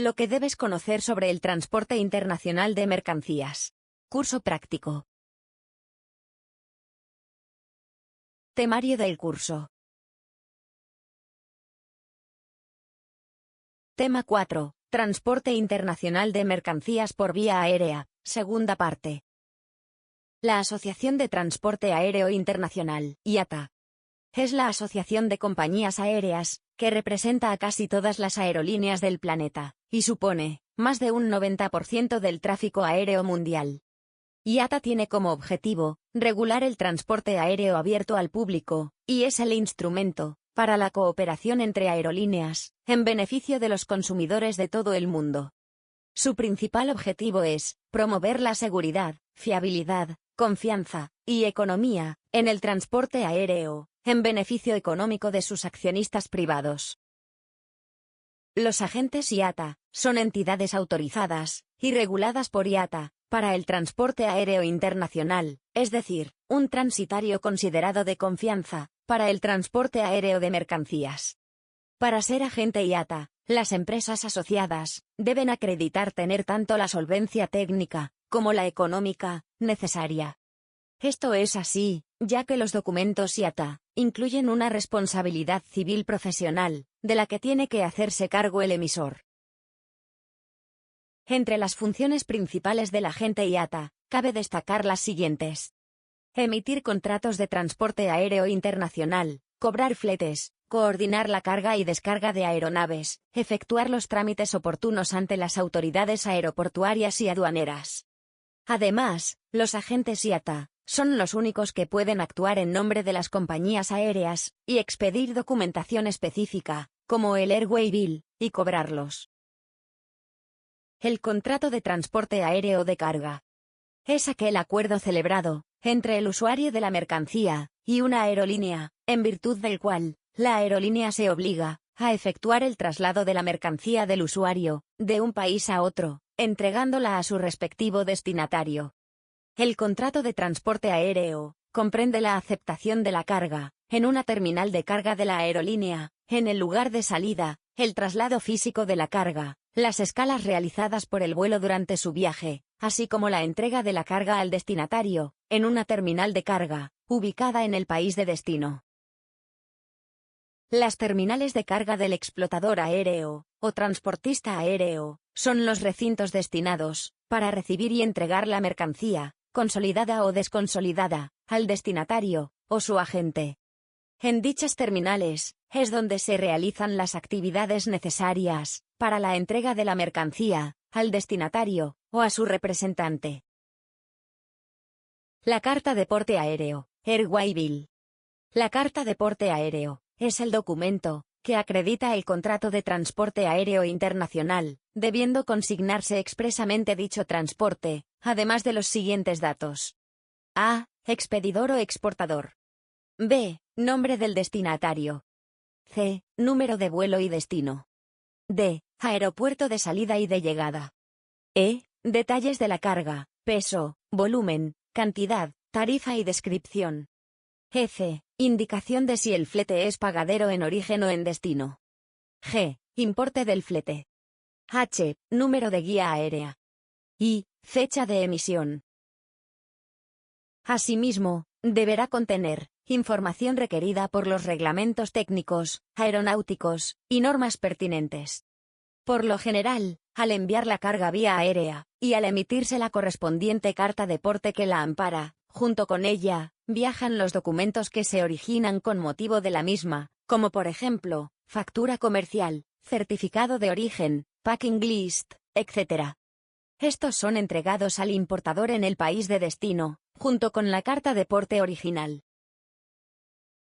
Lo que debes conocer sobre el transporte internacional de mercancías. Curso práctico. Temario del curso. Tema 4. Transporte internacional de mercancías por vía aérea. Segunda parte. La Asociación de Transporte Aéreo Internacional, IATA, es la asociación de compañías aéreas que representa a casi todas las aerolíneas del planeta, y supone más de un 90% del tráfico aéreo mundial. IATA tiene como objetivo regular el transporte aéreo abierto al público, y es el instrumento para la cooperación entre aerolíneas, en beneficio de los consumidores de todo el mundo. Su principal objetivo es promover la seguridad, fiabilidad, confianza y economía en el transporte aéreo, en beneficio económico de sus accionistas privados. Los agentes IATA son entidades autorizadas y reguladas por IATA para el transporte aéreo internacional, es decir, un transitario considerado de confianza para el transporte aéreo de mercancías. Para ser agente IATA, las empresas asociadas deben acreditar tener tanto la solvencia técnica como la económica necesaria. Esto es así, ya que los documentos IATA incluyen una responsabilidad civil profesional, de la que tiene que hacerse cargo el emisor. Entre las funciones principales del agente IATA, cabe destacar las siguientes: emitir contratos de transporte aéreo internacional, cobrar fletes, coordinar la carga y descarga de aeronaves, efectuar los trámites oportunos ante las autoridades aeroportuarias y aduaneras. Además, los agentes IATA son los únicos que pueden actuar en nombre de las compañías aéreas y expedir documentación específica, como el Airway Bill, y cobrarlos. El contrato de transporte aéreo de carga es aquel acuerdo celebrado entre el usuario de la mercancía y una aerolínea, en virtud del cual la aerolínea se obliga a efectuar el traslado de la mercancía del usuario de un país a otro, entregándola a su respectivo destinatario. El contrato de transporte aéreo comprende la aceptación de la carga en una terminal de carga de la aerolínea, en el lugar de salida, el traslado físico de la carga, las escalas realizadas por el vuelo durante su viaje, así como la entrega de la carga al destinatario, en una terminal de carga, ubicada en el país de destino. Las terminales de carga del explotador aéreo, o transportista aéreo, son los recintos destinados para recibir y entregar la mercancía, consolidada o desconsolidada, al destinatario, o su agente. En dichas terminales, es donde se realizan las actividades necesarias para la entrega de la mercancía, al destinatario, o a su representante. La carta de porte aéreo, Airway Bill. La carta de porte aéreo es el documento que acredita el contrato de transporte aéreo internacional, debiendo consignarse expresamente dicho transporte, además de los siguientes datos: A. Expedidor o exportador. B. Nombre del destinatario. C. Número de vuelo y destino. D. Aeropuerto de salida y de llegada. E. Detalles de la carga, peso, volumen, cantidad, tarifa y descripción. F. Indicación de si el flete es pagadero en origen o en destino. G. Importe del flete. H. Número de guía aérea. I. Fecha de emisión. Asimismo, deberá contener información requerida por los reglamentos técnicos, aeronáuticos y normas pertinentes. Por lo general, al enviar la carga vía aérea, y al emitirse la correspondiente carta de porte que la ampara, junto con ella, viajan los documentos que se originan con motivo de la misma, como por ejemplo, factura comercial, certificado de origen, packing list, etc. Estos son entregados al importador en el país de destino, junto con la carta de porte original.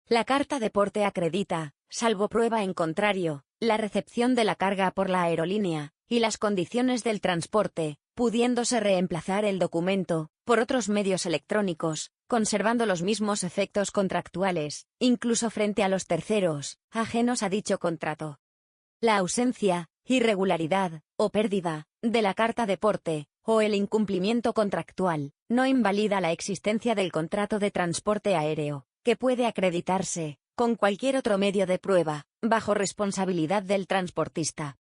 La carta de porte acredita, salvo prueba en contrario, la recepción de la carga por la aerolínea y las condiciones del transporte, pudiéndose reemplazar el documento por otros medios electrónicos, conservando los mismos efectos contractuales, incluso frente a los terceros, ajenos a dicho contrato. La ausencia, irregularidad o pérdida de la carta de porte o el incumplimiento contractual no invalida la existencia del contrato de transporte aéreo, que puede acreditarse con cualquier otro medio de prueba, bajo responsabilidad del transportista.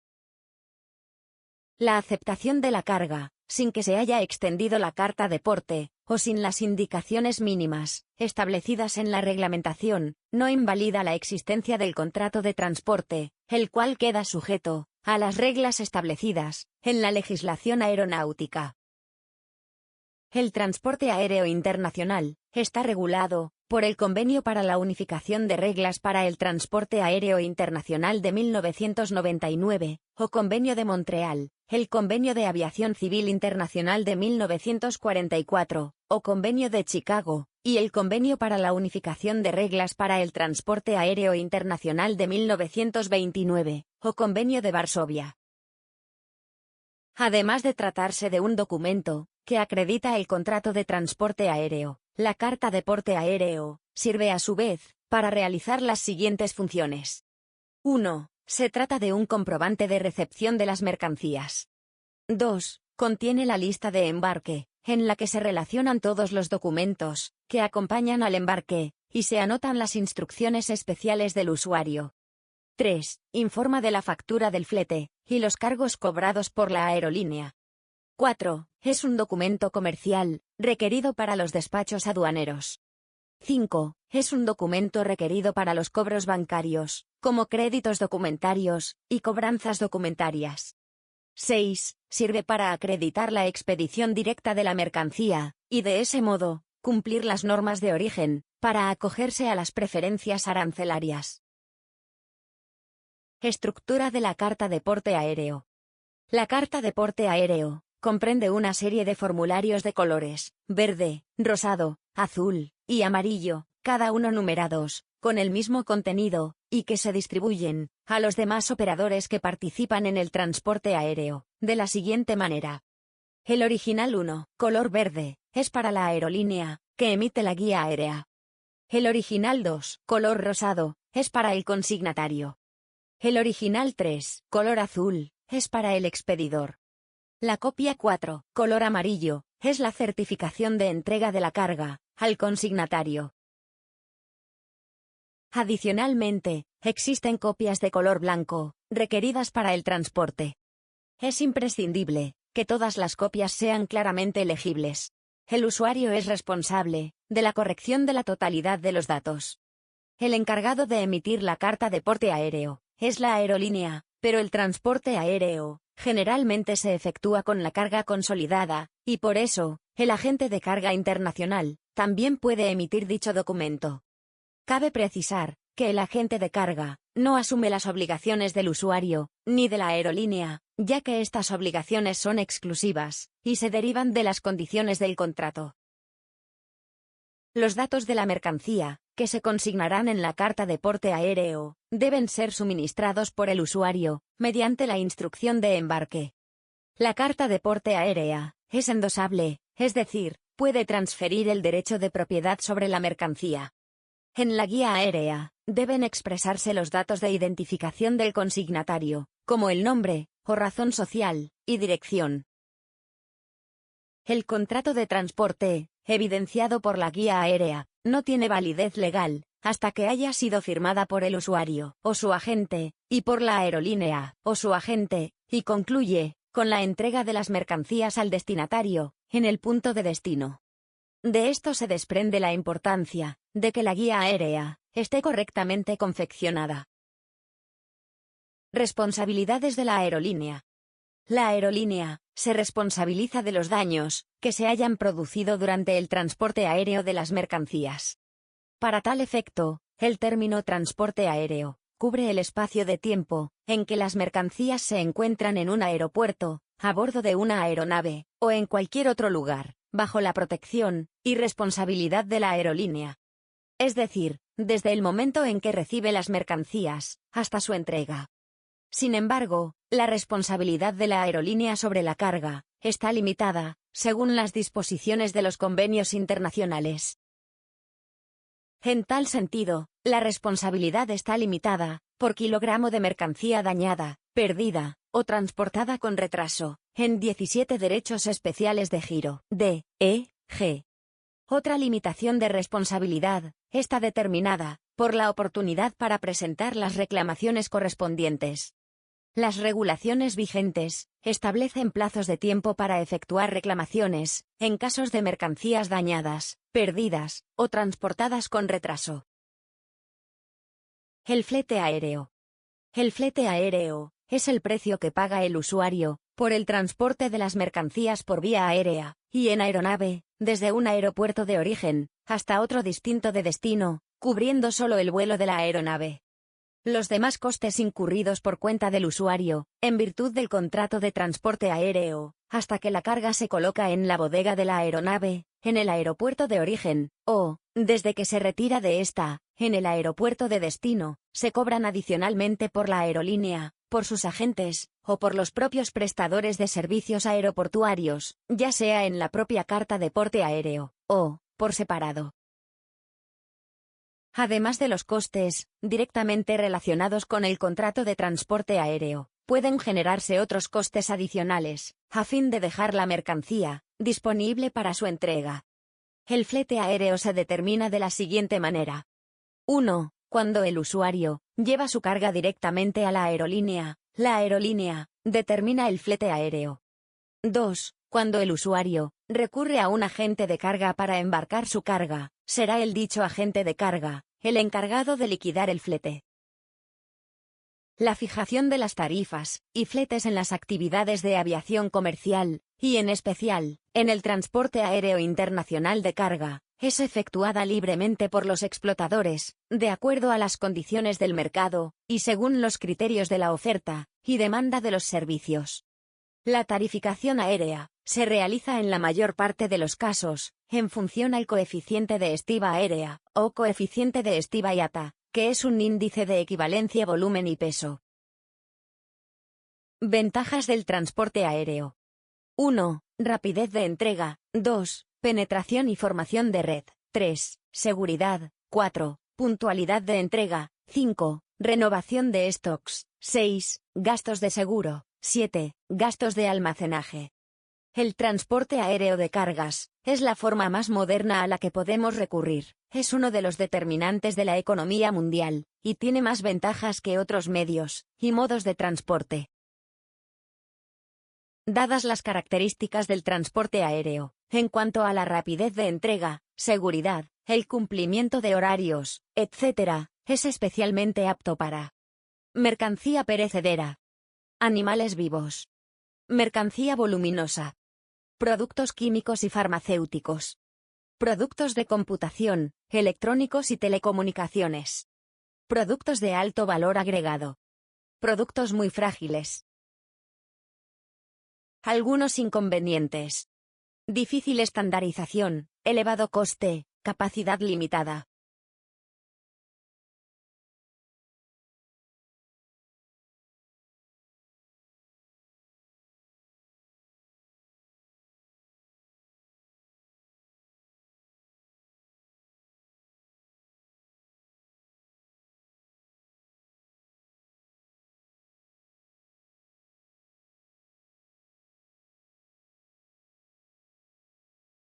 La aceptación de la carga, sin que se haya extendido la carta de porte, o sin las indicaciones mínimas, establecidas en la reglamentación, no invalida la existencia del contrato de transporte, el cual queda sujeto a las reglas establecidas en la legislación aeronáutica. El transporte aéreo internacional está regulado por el Convenio para la Unificación de Reglas para el Transporte Aéreo Internacional de 1999, o Convenio de Montreal, el Convenio de Aviación Civil Internacional de 1944, o Convenio de Chicago, y el Convenio para la Unificación de Reglas para el Transporte Aéreo Internacional de 1929, o Convenio de Varsovia. Además de tratarse de un documento que acredita el contrato de transporte aéreo, la carta de porte aéreo sirve a su vez para realizar las siguientes funciones. 1. Se trata de un comprobante de recepción de las mercancías. 2. Contiene la lista de embarque, en la que se relacionan todos los documentos que acompañan al embarque, y se anotan las instrucciones especiales del usuario. 3. Informa de la factura del flete y los cargos cobrados por la aerolínea. 4. Es un documento comercial, requerido para los despachos aduaneros. 5. Es un documento requerido para los cobros bancarios, como créditos documentarios y cobranzas documentarias. 6. Sirve para acreditar la expedición directa de la mercancía, y de ese modo, cumplir las normas de origen, para acogerse a las preferencias arancelarias. Estructura de la carta de porte aéreo. La carta de porte aéreo comprende una serie de formularios de colores, verde, rosado, azul y amarillo, cada uno numerados, con el mismo contenido, y que se distribuyen a los demás operadores que participan en el transporte aéreo, de la siguiente manera. El original 1, color verde, es para la aerolínea que emite la guía aérea. El original 2, color rosado, es para el consignatario. El original 3, color azul, es para el expedidor. La copia 4, color amarillo, es la certificación de entrega de la carga al consignatario. Adicionalmente, existen copias de color blanco, requeridas para el transporte. Es imprescindible que todas las copias sean claramente legibles. El usuario es responsable de la corrección de la totalidad de los datos. El encargado de emitir la carta de porte aéreo es la aerolínea, pero el transporte aéreo generalmente se efectúa con la carga consolidada, y por eso, el agente de carga internacional también puede emitir dicho documento. Cabe precisar que el agente de carga no asume las obligaciones del usuario, ni de la aerolínea, ya que estas obligaciones son exclusivas y se derivan de las condiciones del contrato. Los datos de la mercancía, que se consignarán en la carta de porte aéreo, deben ser suministrados por el usuario, mediante la instrucción de embarque. La carta de porte aérea es endosable, es decir, puede transferir el derecho de propiedad sobre la mercancía. En la guía aérea, deben expresarse los datos de identificación del consignatario, como el nombre, o razón social, y dirección. El contrato de transporte, evidenciado por la guía aérea, no tiene validez legal, hasta que haya sido firmada por el usuario, o su agente, y por la aerolínea, o su agente, y concluye con la entrega de las mercancías al destinatario, en el punto de destino. De esto se desprende la importancia de que la guía aérea esté correctamente confeccionada. Responsabilidades de la aerolínea. La aerolínea se responsabiliza de los daños que se hayan producido durante el transporte aéreo de las mercancías. Para tal efecto, el término transporte aéreo cubre el espacio de tiempo en que las mercancías se encuentran en un aeropuerto, a bordo de una aeronave, o en cualquier otro lugar, bajo la protección y responsabilidad de la aerolínea. Es decir, desde el momento en que recibe las mercancías hasta su entrega. Sin embargo, la responsabilidad de la aerolínea sobre la carga está limitada, según las disposiciones de los convenios internacionales. En tal sentido, la responsabilidad está limitada por kilogramo de mercancía dañada, perdida o transportada con retraso, en 17 derechos especiales de giro, D, E, G. Otra limitación de responsabilidad está determinada por la oportunidad para presentar las reclamaciones correspondientes. Las regulaciones vigentes establecen plazos de tiempo para efectuar reclamaciones, en casos de mercancías dañadas, perdidas, o transportadas con retraso. El flete aéreo. El flete aéreo es el precio que paga el usuario por el transporte de las mercancías por vía aérea y en aeronave, desde un aeropuerto de origen hasta otro distinto de destino, cubriendo solo el vuelo de la aeronave. Los demás costes incurridos por cuenta del usuario, en virtud del contrato de transporte aéreo, hasta que la carga se coloca en la bodega de la aeronave, en el aeropuerto de origen, o, desde que se retira de esta, en el aeropuerto de destino, se cobran adicionalmente por la aerolínea, por sus agentes, o por los propios prestadores de servicios aeroportuarios, ya sea en la propia carta de porte aéreo, o, por separado. Además de los costes directamente relacionados con el contrato de transporte aéreo, pueden generarse otros costes adicionales, a fin de dejar la mercancía disponible para su entrega. El flete aéreo se determina de la siguiente manera. 1. Cuando el usuario lleva su carga directamente a la aerolínea, determina el flete aéreo. 2. Cuando el usuario recurre a un agente de carga para embarcar su carga, será el dicho agente de carga el encargado de liquidar el flete. La fijación de las tarifas y fletes en las actividades de aviación comercial, y en especial, en el transporte aéreo internacional de carga, es efectuada libremente por los explotadores, de acuerdo a las condiciones del mercado, y según los criterios de la oferta y demanda de los servicios. La tarificación aérea se realiza en la mayor parte de los casos, en función al coeficiente de estiba aérea, o coeficiente de estiba IATA, que es un índice de equivalencia volumen y peso. Ventajas del transporte aéreo. 1. Rapidez de entrega. 2. Penetración y formación de red. 3. Seguridad. 4. Puntualidad de entrega. 5. Renovación de stocks. 6. Gastos de seguro. 7. Gastos de almacenaje. El transporte aéreo de cargas es la forma más moderna a la que podemos recurrir, es uno de los determinantes de la economía mundial, y tiene más ventajas que otros medios y modos de transporte. Dadas las características del transporte aéreo, en cuanto a la rapidez de entrega, seguridad, el cumplimiento de horarios, etc., es especialmente apto para mercancía perecedera, animales vivos, mercancía voluminosa, productos químicos y farmacéuticos, productos de computación, electrónicos y telecomunicaciones, productos de alto valor agregado, productos muy frágiles. Algunos inconvenientes. Difícil estandarización, elevado coste, capacidad limitada.